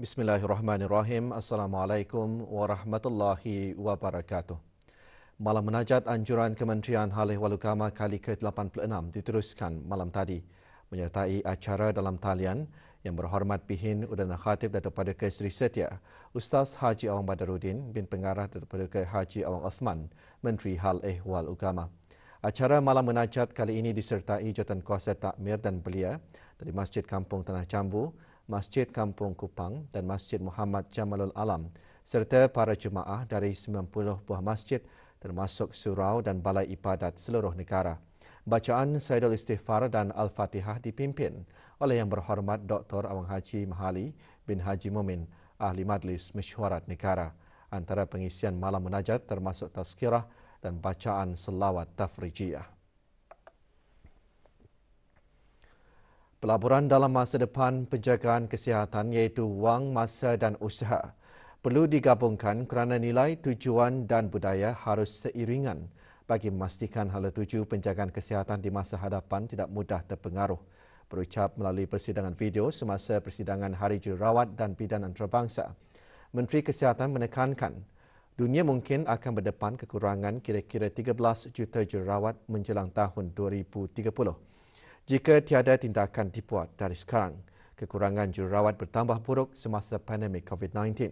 Bismillahirrahmanirrahim. Assalamualaikum warahmatullahi wabarakatuh. Malam Munajat Anjuran Kementerian Hal Ehwal Agama kali ke-86 diteruskan malam tadi menyertai acara dalam talian yang berhormat Pihin Udana Khatib Datuk Paduka Seri Setia Ustaz Haji Awang Badaruddin bin Pengarah Datuk Paduka Haji Awang Othman, Menteri Hal Ehwal Agama. Acara Malam Munajat kali ini disertai Jawatankuasa Takmir dan Belia dari Masjid Kampung Tanah Jambu, Masjid Kampung Kupang dan Masjid Muhammad Jamalul Alam serta para jemaah dari 90 buah masjid termasuk surau dan balai ibadat seluruh negara. Bacaan Saidul Istighfar dan Al-Fatihah dipimpin oleh Yang Berhormat Dr. Awang Haji Mahali bin Haji Mumin, Ahli Majlis Mesyuarat Negara. Antara pengisian Malam Munajat termasuk tazkirah dan bacaan selawat tafrijiyah. Pelaburan dalam masa depan penjagaan kesihatan iaitu wang, masa dan usaha perlu digabungkan kerana nilai, tujuan dan budaya harus seiringan bagi memastikan hala tuju penjagaan kesihatan di masa hadapan tidak mudah terpengaruh. Berucap melalui persidangan video semasa persidangan Hari Jururawat dan Bidan Antarabangsa, Menteri Kesihatan menekankan dunia mungkin akan berdepan kekurangan kira-kira 13 juta jururawat menjelang tahun 2030. Jika tiada tindakan dibuat dari sekarang, kekurangan jururawat bertambah buruk semasa pandemik COVID-19.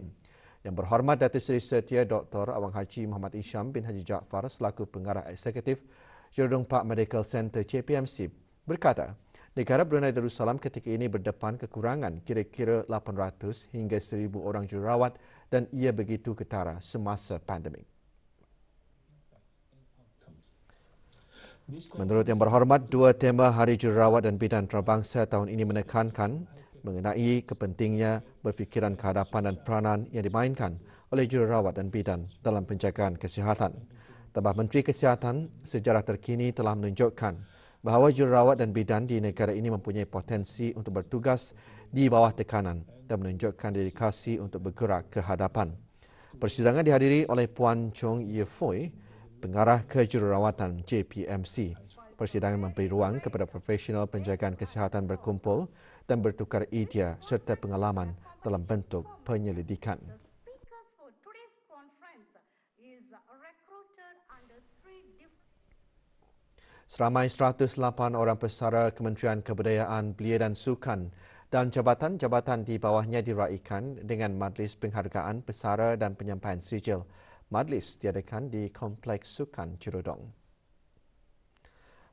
Yang Berhormat Datuk Seri Setia Dr. Awang Haji Muhammad Isham bin Haji Jaafar selaku Pengarah Eksekutif Jurudong Park Medical Center JPMC berkata, negara Brunei Darussalam ketika ini berdepan kekurangan kira-kira 800 hingga 1,000 orang jururawat dan ia begitu ketara semasa pandemik. Menurut Yang Berhormat, dua tema Hari Jururawat dan Bidan Antarabangsa tahun ini menekankan mengenai kepentingnya berfikiran kehadapan dan peranan yang dimainkan oleh jururawat dan bidan dalam penjagaan kesihatan. Tambah Menteri Kesihatan, sejarah terkini telah menunjukkan bahawa jururawat dan bidan di negara ini mempunyai potensi untuk bertugas di bawah tekanan dan menunjukkan dedikasi untuk bergerak ke hadapan. Persidangan dihadiri oleh Puan Chong Ye Foy, Pengarah Kejururawatan JPMC. Persidangan memberi ruang kepada profesional penjagaan kesihatan berkumpul dan bertukar idea serta pengalaman dalam bentuk penyelidikan. Seramai 108 orang pesara Kementerian Kebudayaan, Belia dan Sukan dan jabatan-jabatan di bawahnya diraikan dengan Majlis Penghargaan Pesara dan Penyampaian Sijil. Majlis diadakan di Kompleks Sukan Jurudong.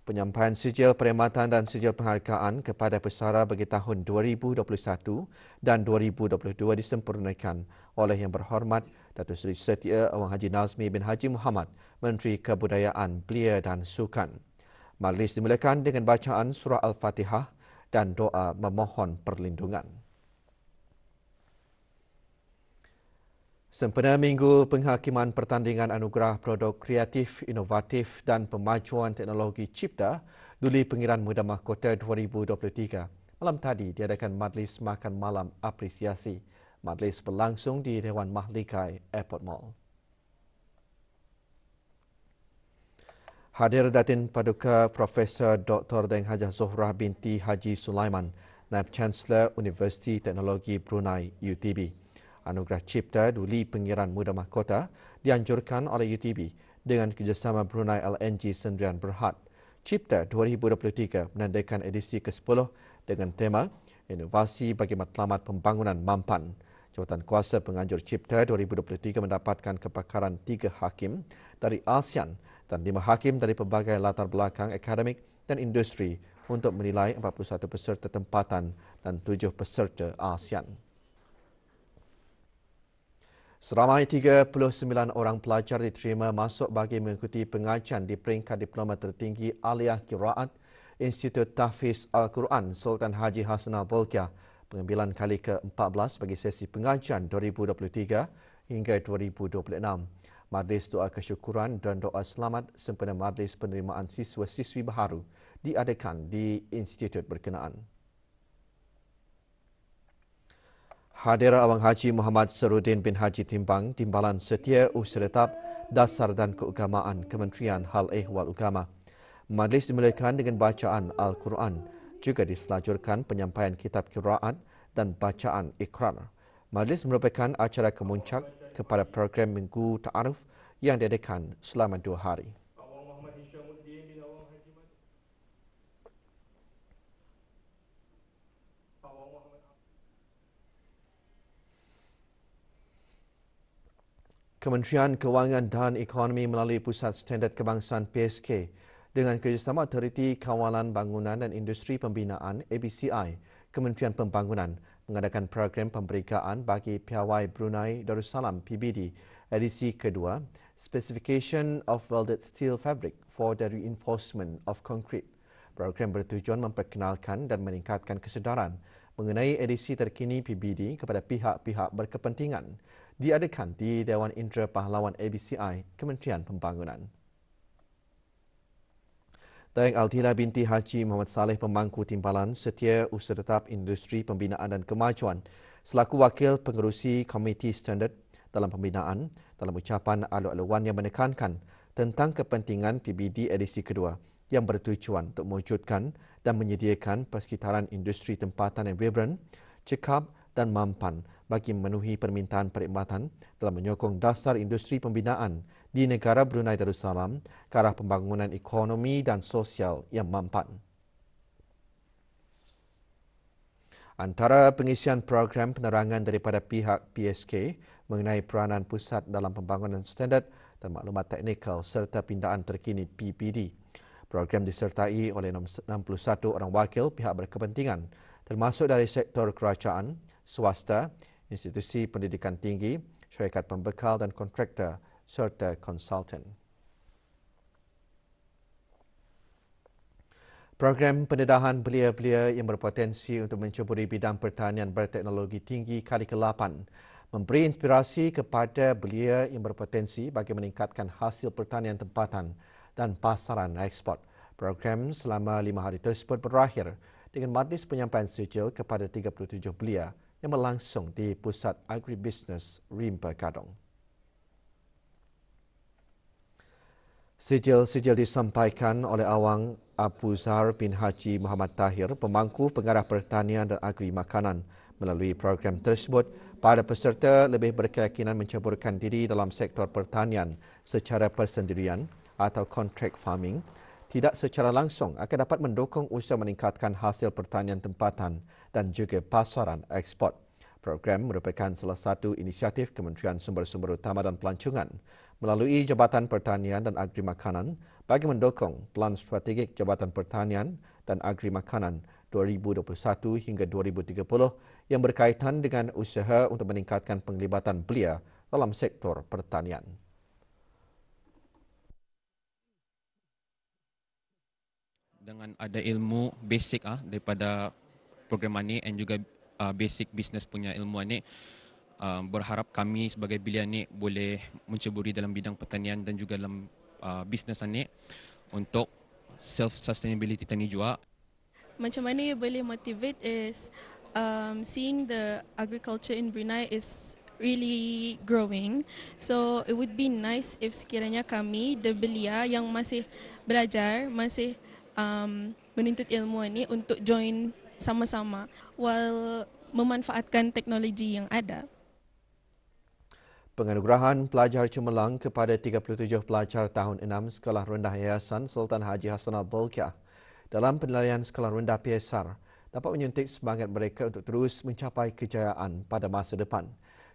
Penyampaian sijil perkhidmatan dan sijil penghargaan kepada pesara bagi tahun 2021 dan 2022 disempurnakan oleh Yang Berhormat Datuk Seri Setia Awang Haji Nazmi bin Haji Muhammad, Menteri Kebudayaan, Belia dan Sukan. Majlis dimulakan dengan bacaan surah Al-Fatihah dan doa memohon perlindungan. Sempena Minggu Penghakiman Pertandingan Anugerah Produk Kreatif, Inovatif dan Pemajuan Teknologi Cipta Duli Pengiran Muda Mahkota 2023. Malam tadi diadakan Majlis Makan Malam Apresiasi. Majlis berlangsung di Dewan Mahligai Airport Mall. Hadir Datin Paduka Profesor Dr. Deng Hajah Zohrah binti Haji Sulaiman, Naib Chancellor Universiti Teknologi Brunei UTB. Anugerah Cipta Duli Pengiran Muda Mahkota dianjurkan oleh UTB dengan kerjasama Brunei LNG Sendirian Berhad. Cipta 2023 menandakan edisi ke-10 dengan tema Inovasi bagi Matlamat Pembangunan Mampan. Jawatankuasa Penganjur Cipta 2023 mendapatkan kepakaran 3 hakim dari ASEAN dan 5 hakim dari pelbagai latar belakang akademik dan industri untuk menilai 41 peserta tempatan dan 7 peserta ASEAN. Seramai 39 orang pelajar diterima masuk bagi mengikuti pengajian di peringkat diploma tertinggi Aliyah Qiraat Institut Tahfiz Al-Quran Sultan Haji Hassan Al-Bolkiah, pengambilan kali ke-14 bagi sesi pengajian 2023 hingga 2026. Majlis doa kesyukuran dan doa selamat sempena majlis penerimaan siswa-siswi baharu diadakan di institut berkenaan. Hadir Awang Haji Muhammad Sarudin bin Haji Timbang, Timbalan Setia Usaretap Dasar dan Keagamaan Kementerian Hal Ehwal Agama. Majlis dimulakan dengan bacaan Al-Quran, juga diselajurkan penyampaian kitab qiraat dan bacaan ikrar. Majlis merupakan acara kemuncak kepada program Minggu Ta'aruf yang diadakan selama 2 hari. Kementerian Kewangan dan Ekonomi melalui Pusat Standard Kebangsaan PSK dengan kerjasama Autoriti Kawalan Bangunan dan Industri Pembinaan ABCI, Kementerian Pembangunan mengadakan program pemberikaan bagi Piawai Brunei Darussalam PBD edisi kedua, Specification of Welded Steel Fabric for the Reinforcement of Concrete. Program bertujuan memperkenalkan dan meningkatkan kesedaran mengenai edisi terkini PBD kepada pihak-pihak berkepentingan, diadakan di Dewan Indra Pahlawan ABCI, Kementerian Pembangunan. Daeng Altila binti Haji Muhammad Saleh Pemangku Timbalan Setia Usaha Tetap Industri Pembinaan dan Kemajuan selaku Wakil Pengerusi Komiti Standard dalam Pembinaan dalam ucapan alu-aluan yang menekankan tentang kepentingan PBD edisi kedua yang bertujuan untuk mewujudkan dan menyediakan persekitaran industri tempatan yang vibrant, cekap dan mampan bagi memenuhi permintaan perkhidmatan dalam menyokong dasar industri pembinaan di negara Brunei Darussalam ke arah pembangunan ekonomi dan sosial yang mampan. Antara pengisian program penerangan daripada pihak PSK mengenai peranan pusat dalam pembangunan standard dan maklumat teknikal serta pindaan terkini PPD. Program disertai oleh 61 orang wakil pihak berkepentingan termasuk dari sektor kerajaan, swasta, institusi pendidikan tinggi, syarikat pembekal dan kontraktor serta konsultan. Program pendedahan belia-belia yang berpotensi untuk mencuburi bidang pertanian berteknologi tinggi kali ke-8 memberi inspirasi kepada belia yang berpotensi bagi meningkatkan hasil pertanian tempatan dan pasaran ekspor. Program selama 5 hari tersebut berakhir dengan majlis penyampaian sijil kepada 37 belia yang berlangsung di Pusat Agribisnes Rimba Gadong. Sijil disampaikan oleh Awang Abu Zahar bin Haji Muhammad Tahir, pemangku pengarah pertanian dan agri makanan. Melalui program tersebut, para peserta lebih berkeyakinan mencampurkan diri dalam sektor pertanian secara persendirian atau contract farming, tidak secara langsung akan dapat mendukung usaha meningkatkan hasil pertanian tempatan dan juga pasaran ekspor. Program merupakan salah satu inisiatif Kementerian Sumber-Sumber Utama dan Pelancongan melalui Jabatan Pertanian dan Agri Makanan bagi mendukung Pelan Strategik Jabatan Pertanian dan Agri Makanan 2021 hingga 2030 yang berkaitan dengan usaha untuk meningkatkan penglibatan belia dalam sektor pertanian. Dengan ada ilmu basic daripada program ini dan juga basic business punya ilmu ini, berharap kami sebagai belia ni boleh menceburi dalam bidang pertanian dan juga dalam bisnes ini untuk self sustainability tani juga. Macam mana boleh motivate is seeing the agriculture in Brunei is really growing. So it would be nice if sekiranya kami, the belia yang masih belajar, masih menuntut ilmu ini untuk join sama-sama while memanfaatkan teknologi yang ada. Penganugerahan pelajar cemerlang kepada 37 pelajar tahun 6 Sekolah Rendah Yayasan Sultan Haji Hassanal Bolkiah dalam penilaian Sekolah Rendah PSR dapat menyuntik semangat mereka untuk terus mencapai kejayaan pada masa depan.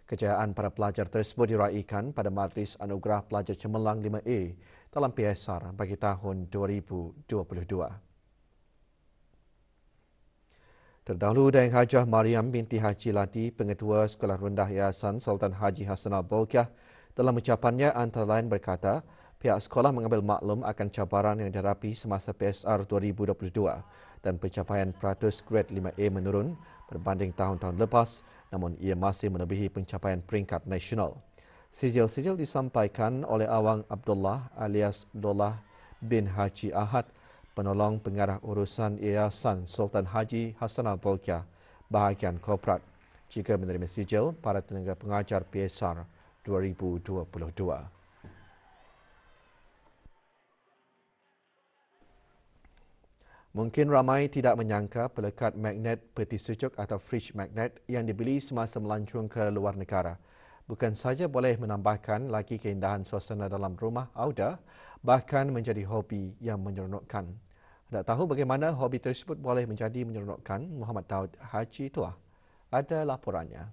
Kejayaan para pelajar tersebut diraikan pada Majlis Anugerah Pelajar Cemerlang 5A dalam PSR bagi tahun 2022. Terdahulu Daeng Hajah Mariam binti Haji Lati, Pengetua Sekolah Rendah Yayasan Sultan Haji Hassanal Bolkiah, dalam ucapannya antara lain berkata, pihak sekolah mengambil maklum akan cabaran yang dihadapi semasa PSR 2022 dan pencapaian peratus grade 5A menurun berbanding tahun-tahun lepas, namun ia masih melebihi pencapaian peringkat nasional. Sijil-sijil disampaikan oleh Awang Abdullah alias Abdullah bin Haji Ahad, penolong pengarah urusan Yayasan Sultan Haji Hassanal Bolkiah, bahagian korporat, jika menerima sijil para tenaga pengajar PSR 2022. Mungkin ramai tidak menyangka pelekat magnet peti sejuk atau fridge magnet yang dibeli semasa melancong ke luar negara bukan saja boleh menambahkan lagi keindahan suasana dalam rumah Auda, bahkan menjadi hobi yang menyeronokkan. Nak tahu bagaimana hobi tersebut boleh menjadi menyeronokkan? Muhammad Daud Haji Tuah ada laporannya.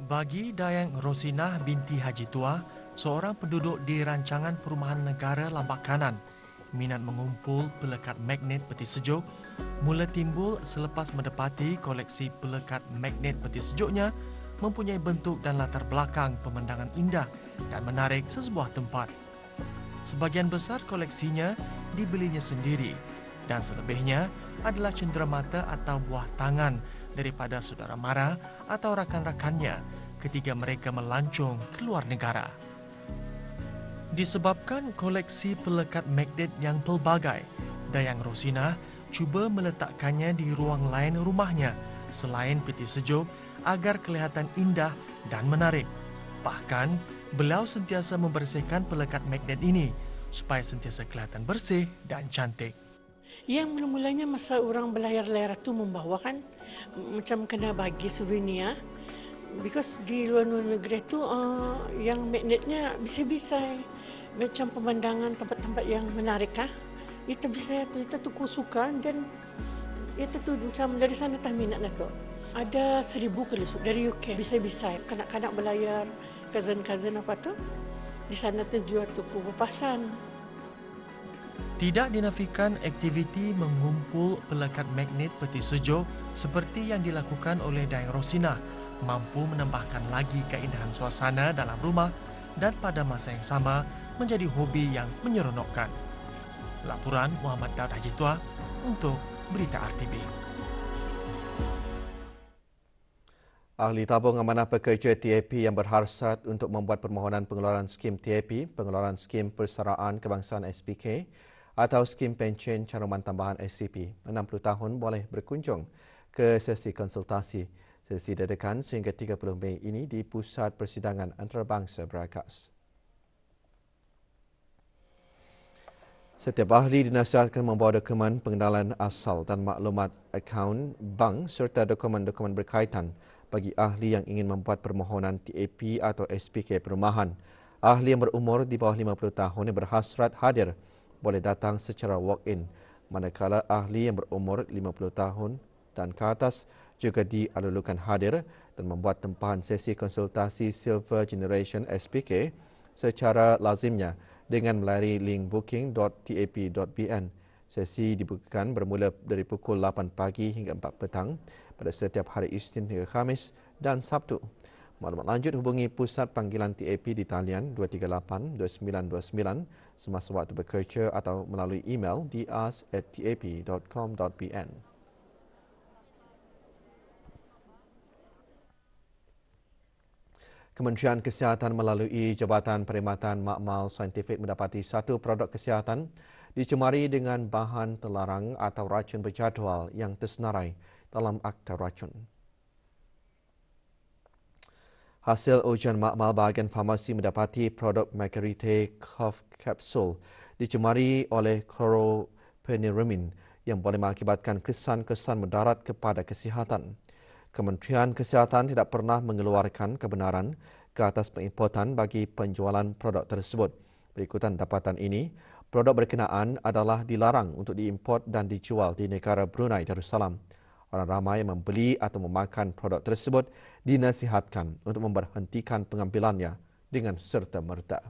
Bagi Dayang Rosinah binti Haji Tua, seorang penduduk di rancangan perumahan negara Lambak Kanan, minat mengumpul pelekat magnet peti sejuk mula timbul selepas mendapati koleksi pelekat magnet peti sejuknya mempunyai bentuk dan latar belakang pemandangan indah dan menarik sesebuah tempat. Sebahagian besar koleksinya dibelinya sendiri dan selebihnya adalah cenderamata atau buah tangan daripada saudara mara atau rakan-rakannya ketika mereka melancong ke luar negara. Disebabkan koleksi pelekat magnet yang pelbagai, Dayang Rosinah cuba meletakkannya di ruang lain rumahnya selain peti sejuk agar kelihatan indah dan menarik. Bahkan, beliau sentiasa membersihkan pelekat magnet ini supaya sentiasa kelihatan bersih dan cantik. Yang mula-mulanya masa orang berlayar-layar tu membawa kan macam kena bagi souvenir, because di luar negeri tu yang magnetnya bisa-bisa macam pemandangan tempat-tempat yang menarik itu bisa tu itu tuku suka dan itu tu macam dari sana tak minat lah tu. Ada 1,000 kali dari UK bisa-bisa kanak-kanak berlayar, cousin-cousin apa tu di sana tu jual tuku berpasan. Tidak dinafikan aktiviti mengumpul pelekat magnet peti sejuk seperti yang dilakukan oleh Dayang Rosinah mampu menambahkan lagi keindahan suasana dalam rumah dan pada masa yang sama menjadi hobi yang menyeronokkan. Laporan Muhammad Daud Haji Tua untuk Berita RTB. Ahli tabung amanah pekerja TAP yang berhasrat untuk membuat permohonan pengeluaran skim TAP, pengeluaran skim persaraan kebangsaan SPK atau skim pencen caruman tambahan SCP 60 tahun boleh berkunjung ke sesi konsultasi. Sesi dadakan sehingga 30 Mei ini di Pusat Persidangan Antarabangsa Berakas. Setiap ahli dinasihatkan membawa dokumen pengenalan asal dan maklumat akaun bank serta dokumen-dokumen berkaitan bagi ahli yang ingin membuat permohonan TAP atau SPK perumahan. Ahli yang berumur di bawah 50 tahun yang berhasrat hadir boleh datang secara walk-in, manakala ahli yang berumur 50 tahun dan ke atas juga dialulukan hadir dan membuat tempahan sesi konsultasi Silver Generation SPK secara lazimnya dengan melalui link booking.tap.bn. Sesi dibukakan bermula dari pukul 8 pagi hingga 4 petang pada setiap hari Isnin hingga Khamis dan Sabtu. Maklumat lanjut hubungi Pusat Panggilan TAP di talian 238-2929 semasa waktu bekerja atau melalui email di ask@tap.com.bn. Kementerian Kesihatan melalui Jabatan Perkhidmatan Makmal Saintifik mendapati satu produk kesihatan dicemari dengan bahan terlarang atau racun berjadual yang tersenarai dalam Akta Racun. Hasil ujian makmal bahagian farmasi mendapati produk Margarite Cough Capsule dicemari oleh chlorpheniramine yang boleh mengakibatkan kesan-kesan mudarat kepada kesihatan. Kementerian Kesihatan tidak pernah mengeluarkan kebenaran ke atas pengimportan bagi penjualan produk tersebut. Berikutan dapatan ini, produk berkenaan adalah dilarang untuk diimport dan dijual di negara Brunei Darussalam. Orang ramai yang membeli atau memakan produk tersebut dinasihatkan untuk memberhentikan pengambilannya dengan serta-merta.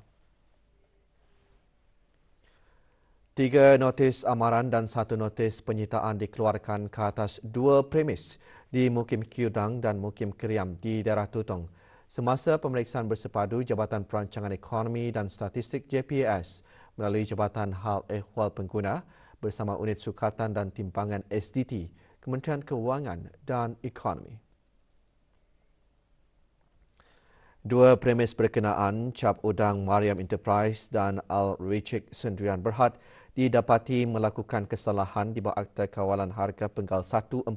3 notis amaran dan 1 notis penyitaan dikeluarkan ke atas 2 premis di Mukim Kiudang dan Mukim Keriam di daerah Tutong semasa pemeriksaan bersepadu Jabatan Perancangan Ekonomi dan Statistik JPAS melalui Jabatan Hal Ehwal Pengguna bersama Unit Sukatan dan Timpangan SDT, Kementerian Kewangan dan Ekonomi. 2 premis berkenaan Cap Udang Mariam Enterprise dan Al-Richik Sendirian Berhad didapati melakukan kesalahan di bawah Akta Kawalan Harga Penggal 142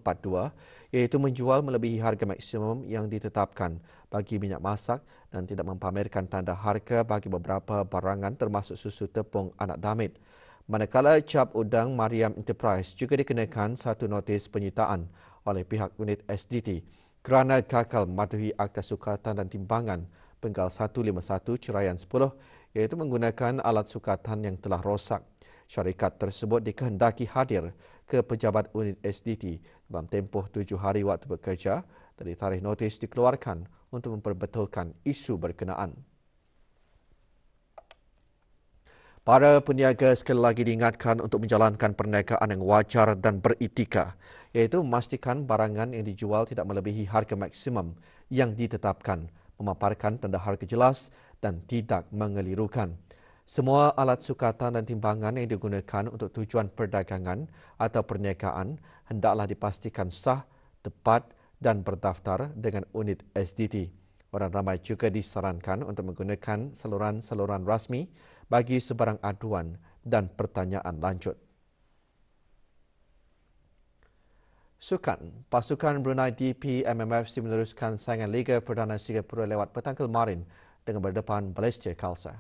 iaitu menjual melebihi harga maksimum yang ditetapkan bagi minyak masak dan tidak mempamerkan tanda harga bagi beberapa barangan termasuk susu tepung anak damit. Manakala cap udang Mariam Enterprise juga dikenakan satu notis penyitaan oleh pihak unit SDT kerana gagal mematuhi Akta Sukatan dan Timbangan Penggal 151 Ceraian 10 iaitu menggunakan alat sukatan yang telah rosak. Syarikat tersebut dikehendaki hadir ke pejabat unit SDT dalam tempoh 7 hari waktu bekerja dari tarikh notis dikeluarkan untuk memperbetulkan isu berkenaan. Para peniaga sekali lagi diingatkan untuk menjalankan perniagaan yang wajar dan beretika, iaitu memastikan barangan yang dijual tidak melebihi harga maksimum yang ditetapkan, memaparkan tanda harga jelas dan tidak mengelirukan. Semua alat sukatan dan timbangan yang digunakan untuk tujuan perdagangan atau perniagaan hendaklah dipastikan sah, tepat dan berdaftar dengan unit SDT. Orang ramai juga disarankan untuk menggunakan saluran-saluran rasmi bagi sebarang aduan dan pertanyaan lanjut. Sukan, pasukan Brunei DP MMFC meneruskan saingan Liga Perdana Singapura lewat petang kemarin dengan berdepan Balestier Khalsa.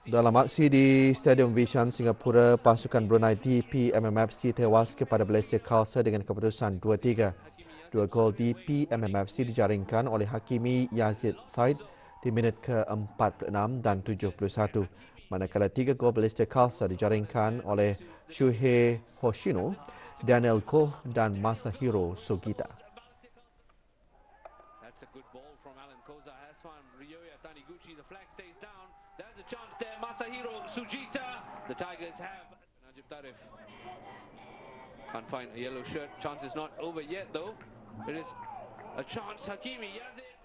Dalam aksi di Stadium Vision Singapura, pasukan Brunei DP MMFC tewas kepada Balestier Khalsa dengan keputusan 2-3. Dua gol DP MMFC dijaringkan oleh Hakimi Yazid Said di minit ke-46 dan 71. Manakala 3 gol Balestier Khalsa dijaringkan oleh Shuhei Hoshino, Daniel Koh dan Masahiro Sugita. That's a good ball from Alan Koza. Has found Ryoya Taniguchi. The flag stays down. There's a chance there. Masahiro Sugita. The Tigers have Najib Tarif. Can't find a yellow shirt. Chance is not over yet though. It is a chance. Hakimi Yazid.